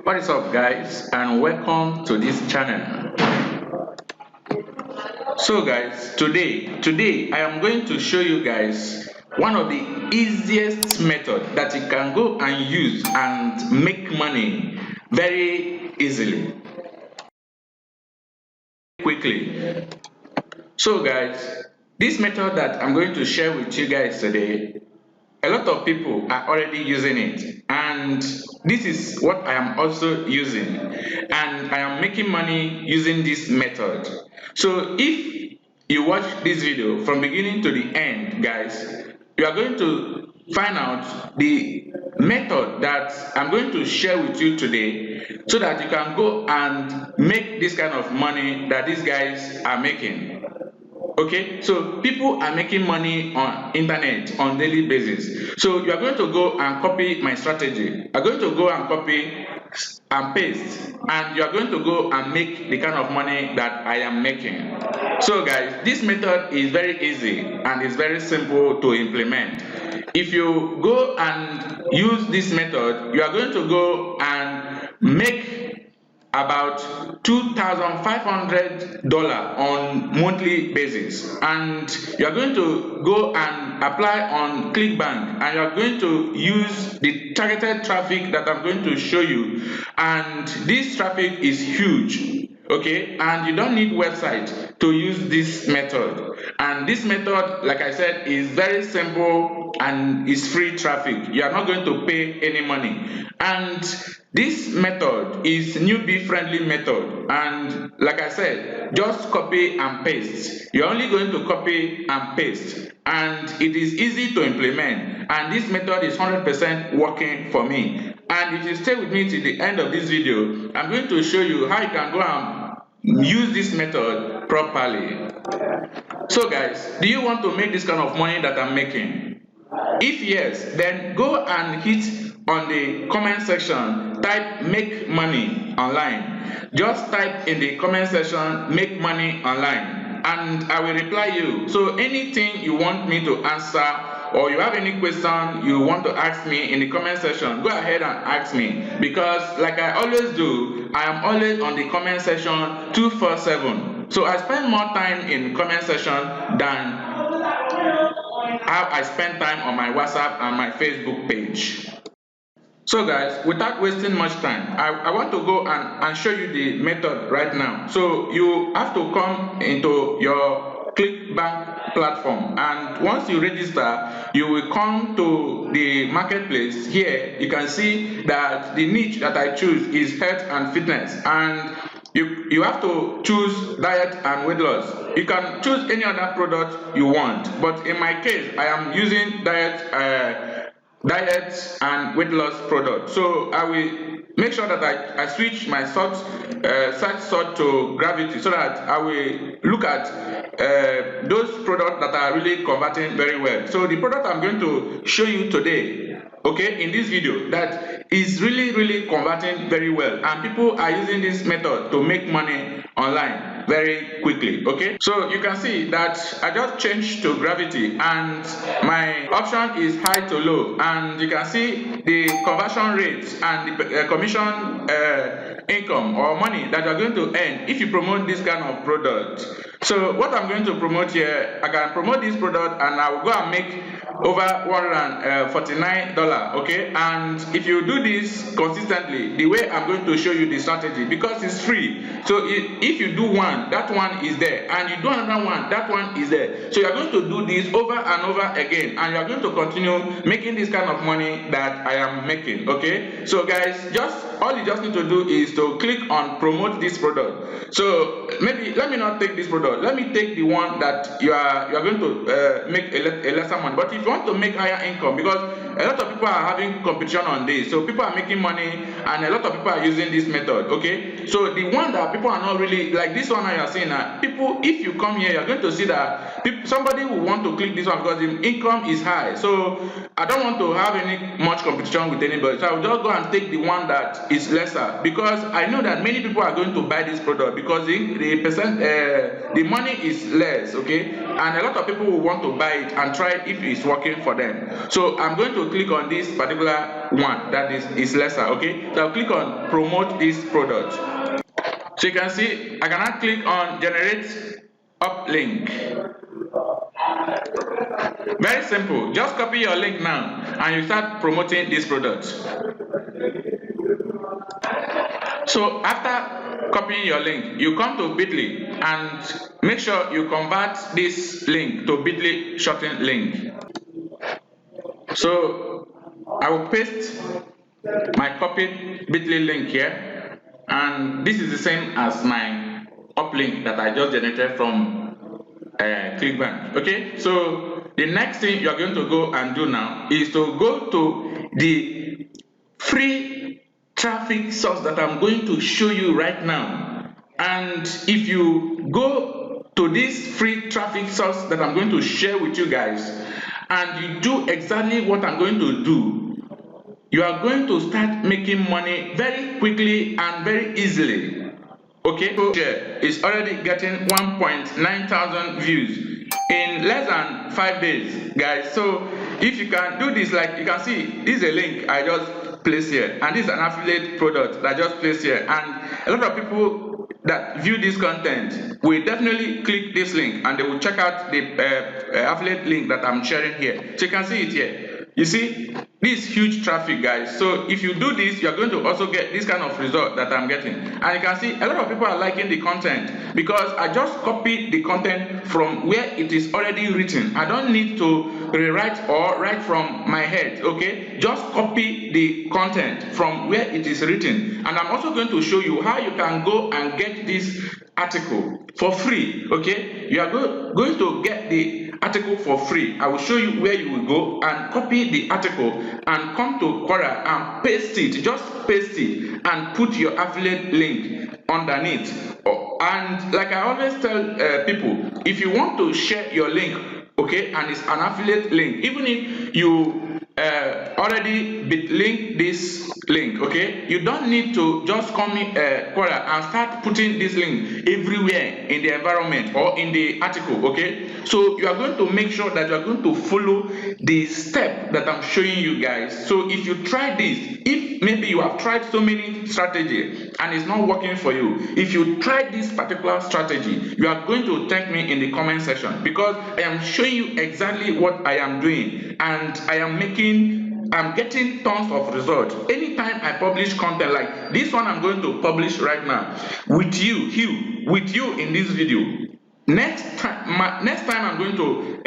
What is up, guys, and welcome to this channel. So guys, today I am going to show you guys one of the easiest method that you can go and use and make money very easily, quickly. So guys, this method that I'm going to share with you guys today, a lot of people are already using it, and this is what I am also using, and I am making money using this method. So if you watch this video from beginning to the end, guys, you are going to find out the method that I'm going to share with you today, so that you can go and make this kind of money that these guys are making. Okay, so people are making money on internet on daily basis. So you are going to go and copy my strategy. You are going to go and copy and paste, and you are going to go and make the kind of money that I am making. So guys, this method is very easy and it's very simple to implement. If you go and use this method, you are going to go and make about $2,500 on monthly basis, and you are going to go and apply on Clickbank, and you are going to use the targeted traffic that I'm going to show you, and this traffic is huge. Okay, and you don't need website to use this method, and this method, like I said, is very simple and is free traffic. You are not going to pay any money, and this method is newbie friendly method, and like I said, just copy and paste. You're only going to copy and paste, and it is easy to implement, and this method is 100% working for me. And if you stay with me till the end of this video, I'm going to show you how you can go and use this method properly. So guys, do you want to make this kind of money that I'm making? If yes, then go and hit on the comment section, type make money online. Just type in the comment section make money online, and I will reply you. So anything you want me to answer, or you have any question you want to ask me in the comment section, go ahead and ask me, because like I always do, I am always on the comment section 247. So I spend more time in comment section than how I spend time on my WhatsApp and my Facebook page. So guys, without wasting much time, I want to go and show you the method right now. So you have to come into your Clickbank platform, and once you register, you will come to the marketplace. Here you can see that the niche that I choose is health and fitness, and you have to choose diet and weight loss. You can choose any other product you want, but in my case I am using diet and weight loss product. So I will make sure that I switch my search sort to gravity, so that I will look at those products that are really converting very well. So the product I'm going to show you today, okay, in this video, that is really converting very well, and people are using this method to make money online very quickly. Okay, so you can see that I just changed to gravity, and my option is high to low, and you can see the conversion rates and the commission income or money that you're going to earn if you promote this kind of product. So what I'm going to promote here, I can promote this product and I will go and make over $149. Okay, and if you do this consistently, the way I'm going to show you the strategy, because it's free. So if you do one, that one is there, and you do another one, that one is there. So you're going to do this over and over again, and you're going to continue making this kind of money that I am making. Okay, so guys, all you just need to do is to click on promote this product. So maybe let me not take this product, let me take the one that you are going to make a lesser money. But if you want to make higher income, because a lot of people are having competition on this, so people are making money and a lot of people are using this method. Okay, so the one that people are not really like, this one I are seeing now, people, if you come here, you're going to see that somebody will want to click this one because the income is high. So I don't want to have any much competition with anybody, so I will just go and take the one that is lesser, because I know that many people are going to buy this product because the money is less. Okay, and a lot of people will want to buy it and try if it's working for them. So I'm going to click on this particular one that is lesser. Okay, so I'll click on promote this product. So you can see I can now click on generate uplink. Very simple. Just copy your link now and you start promoting this product. So after copying your link, you come to Bitly and make sure you convert this link to Bitly shortened link. So I will paste my copied Bitly link here, and this is the same as my uplink that I just generated from Clickbank. Okay, so the next thing you are going to go and do now is to go to the free traffic source that I'm going to show you right now. And if you go to this free traffic source that I'm going to share with you guys, and you do exactly what I'm going to do, you are going to start making money very quickly and very easily. Okay, so it's already getting 1.9 thousand views in less than 5 days, guys. So if you can do this, like you can see, this is a link I just placed here, and this is an affiliate product that I just placed here, and a lot of people that view this content will definitely click this link and they will check out the affiliate link that I'm sharing here. So you can see it here. You see, this is huge traffic, guys. So if you do this, you're going to also get this kind of result that I'm getting. And you can see a lot of people are liking the content because I just copied the content from where it is already written. I don't need to rewrite or write from my head, okay? Just copy the content from where it is written. And I'm also going to show you how you can go and get this article for free. Okay, you are going to get the article for free. I will show you where you will go and copy the article and come to Quora and paste it. Just paste it and put your affiliate link underneath. And like I always tell people, if you want to share your link, okay, and it's an affiliate link, even if you already link this link, okay, you don't need to just come in Quora and start putting this link everywhere in the environment or in the article. Okay, so you are going to make sure that you are going to follow the step that I'm showing you guys. So if you try this, if maybe you have tried so many strategies and it's not working for you, if you try this particular strategy, you are going to thank me in the comment section, because I am showing you exactly what I am doing, and I'm getting tons of results. Anytime I publish content like this one I'm going to publish right now with you in this video, next time I'm going to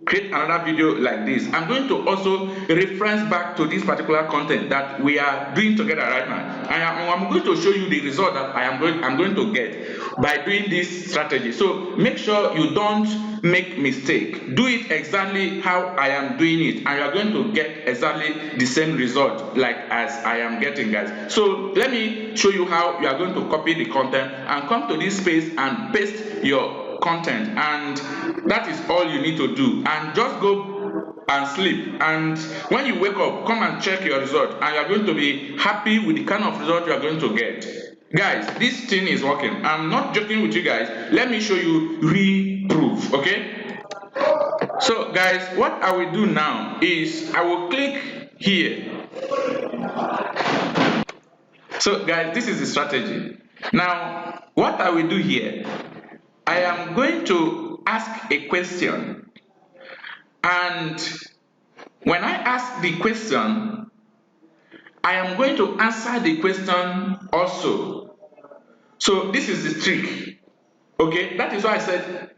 create another video like this. I'm going to also reference back to this particular content that we are doing together right now. I'm going to show you the result that I'm going to get by doing this strategy. So make sure you don't make mistake. Do it exactly how I am doing it, and you are going to get exactly the same result like as I am getting, guys. So let me show you how you are going to copy the content and come to this space and paste your content, and that is all you need to do. And just go and sleep, and when you wake up, come and check your result, and you are going to be happy with the kind of result you are going to get. Guys, this thing is working. I'm not joking with you guys. Let me show you real proof. Okay, so guys, what I will do now is I will click here. So guys, this is the strategy. Now what I will do here, I am going to ask a question, and when I ask the question, I am going to answer the question also. So this is the trick. Okay, that is why I said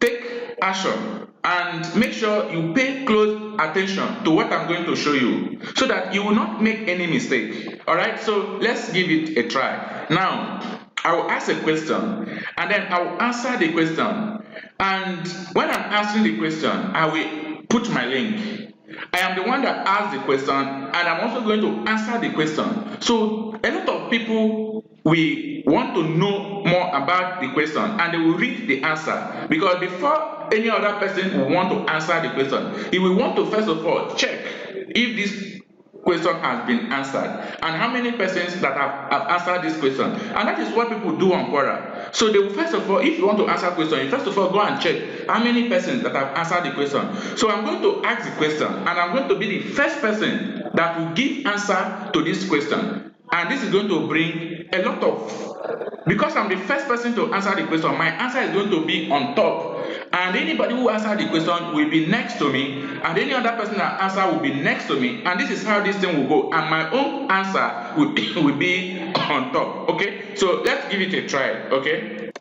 take action and make sure you pay close attention to what I'm going to show you, so that you will not make any mistake. All right, so let's give it a try. Now I will ask a question, and then I will answer the question. And when I'm answering the question, I will put my link. I am the one that asked the question, and I'm also going to answer the question. So a lot of people will want to know more about the question, and they will read the answer, because before any other person will want to answer the question, he will want to first of all check if this question has been answered and how many persons that have answered this question. And that is what people do on Quora. So they will, first of all, if you want to answer a question, you first of all go and check how many persons that have answered the question. So I'm going to ask the question and I'm going to be the first person that will give answer to this question. And this is going to bring a lot of, because I'm the first person to answer the question, my answer is going to be on top. And anybody who answered the question will be next to me, and any other person that answer will be next to me, and this is how this thing will go. And my own answer will be on top. Okay, so let's give it a try. Okay,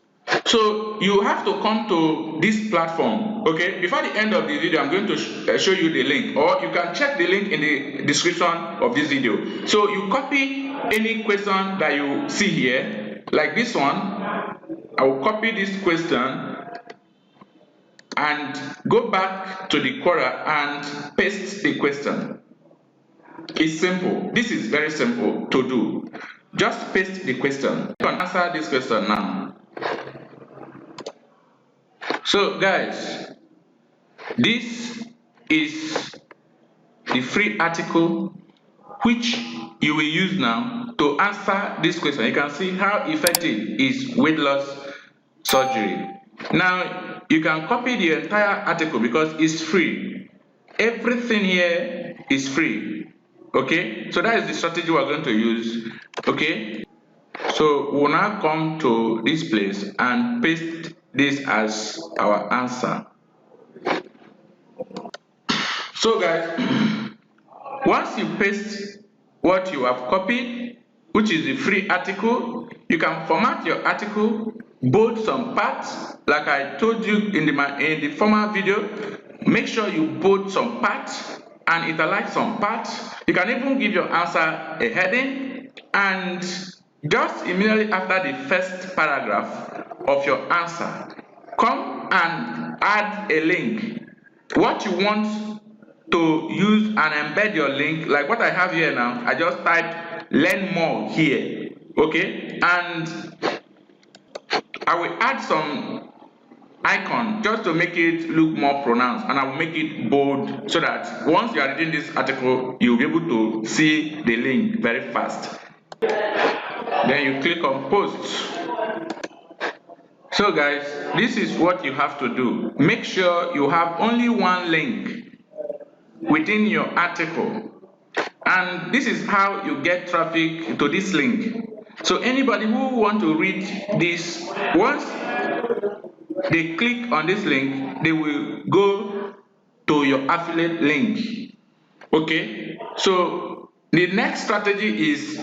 so you have to come to this platform. Okay, before the end of the video I'm going to show you the link, or you can check the link in the description of this video. So you copy any question that you see here, like this one. I will copy this question and go back to the Quora and paste the question. It's simple. This is very simple to do. Just paste the question. You can answer this question now. So guys, this is the free article which you will use now to answer this question. You can see how effective is weight loss surgery. Now you can copy the entire article because it's free. Everything here is free. Okay, so that is the strategy we're going to use. Okay, so we'll now come to this place and paste this as our answer. So guys, once you paste what you have copied, which is the free article, you can format your article, bold some parts, like I told you in the former video. Make sure you bold some parts and italize some parts. You can even give your answer a heading, and just immediately after the first paragraph of your answer, come and add a link. What you want to use and embed your link, like what I have here now, I just type learn more here. Okay, and I will add some icon just to make it look more pronounced, and I will make it bold so that once you are reading this article you'll be able to see the link very fast. Then you click on post. So guys, this is what you have to do. Make sure you have only one link within your article, and this is how you get traffic to this link. So anybody who want to read this, once they click on this link, they will go to your affiliate link. Okay, so the next strategy is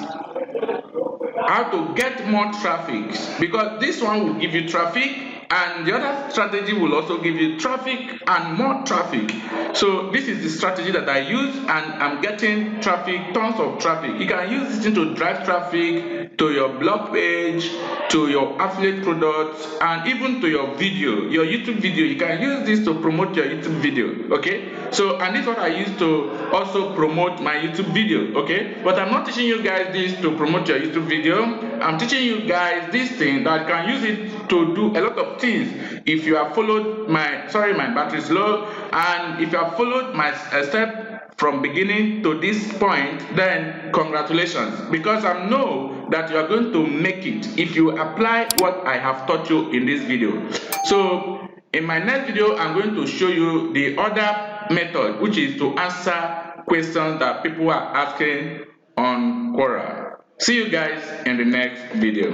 how to get more traffic, because this one will give you traffic and the other strategy will also give you traffic and more traffic. So this is the strategy that I use, and I'm getting traffic, tons of traffic. You can use this thing to drive traffic to your blog page, to your affiliate products, and even to your video, your YouTube video. You can use this to promote your YouTube video. Okay, so and this is what I use to also promote my YouTube video. Okay, but I'm not teaching you guys this to promote your YouTube video. I'm teaching you guys this thing that can use it to do a lot of things. If you have followed my battery is low, and if you have followed my step from beginning to this point, then congratulations, because I know that you are going to make it if you apply what I have taught you in this video. So in my next video I'm going to show you the other method, which is to answer questions that people are asking on Quora. See you guys in the next video.